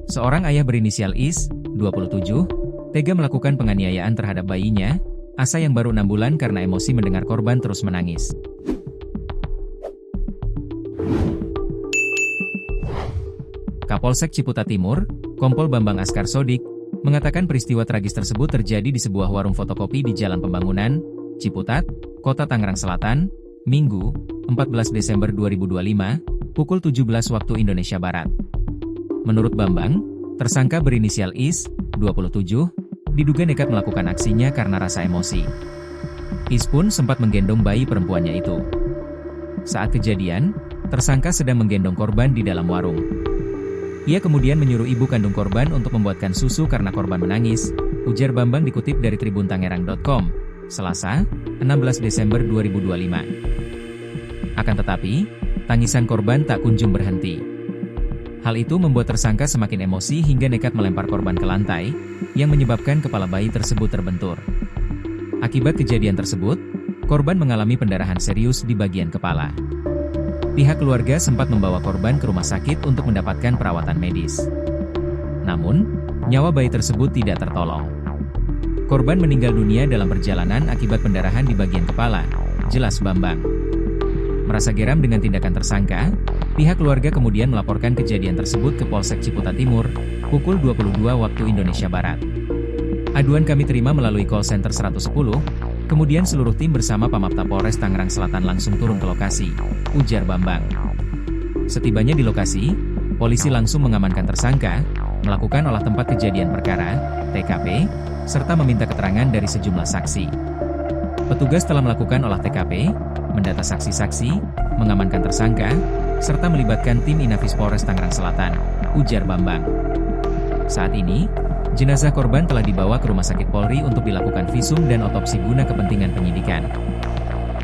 Seorang ayah berinisial Is, 27, tega melakukan penganiayaan terhadap bayinya, Asa yang baru 6 bulan karena emosi mendengar korban terus menangis. Kapolsek Ciputat Timur, Kompol Bambang Askar Sodik, mengatakan peristiwa tragis tersebut terjadi di sebuah warung fotokopi di Jalan Pembangunan, Ciputat, Kota Tangerang Selatan, Minggu, 14 Desember 2025, pukul 17 waktu Indonesia Barat. Menurut Bambang, tersangka berinisial Is, 27, diduga nekat melakukan aksinya karena rasa emosi. Is pun sempat menggendong bayi perempuannya itu. Saat kejadian, tersangka sedang menggendong korban di dalam warung. Ia kemudian menyuruh ibu kandung korban untuk membuatkan susu karena korban menangis, ujar Bambang dikutip dari tribuntangerang.com, Selasa, 16 Desember 2025. Akan tetapi, tangisan korban tak kunjung berhenti. Hal itu membuat tersangka semakin emosi hingga nekat melempar korban ke lantai, yang menyebabkan kepala bayi tersebut terbentur. Akibat kejadian tersebut, korban mengalami pendarahan serius di bagian kepala. Pihak keluarga sempat membawa korban ke rumah sakit untuk mendapatkan perawatan medis. Namun, nyawa bayi tersebut tidak tertolong. Korban meninggal dunia dalam perjalanan akibat pendarahan di bagian kepala, jelas Bambang. Merasa geram dengan tindakan tersangka, pihak keluarga kemudian melaporkan kejadian tersebut ke Polsek Ciputat Timur, pukul 22 waktu Indonesia Barat. Aduan kami terima melalui call center 110, kemudian seluruh tim bersama Pamapta Polres Tangerang Selatan langsung turun ke lokasi, ujar Bambang. Setibanya di lokasi, polisi langsung mengamankan tersangka, melakukan olah tempat kejadian perkara, TKP, serta meminta keterangan dari sejumlah saksi. Petugas telah melakukan olah TKP, mendata saksi-saksi, mengamankan tersangka, serta melibatkan tim Inafis Polres Tangerang Selatan, ujar Bambang. Saat ini, jenazah korban telah dibawa ke Rumah Sakit Polri untuk dilakukan visum dan otopsi guna kepentingan penyidikan.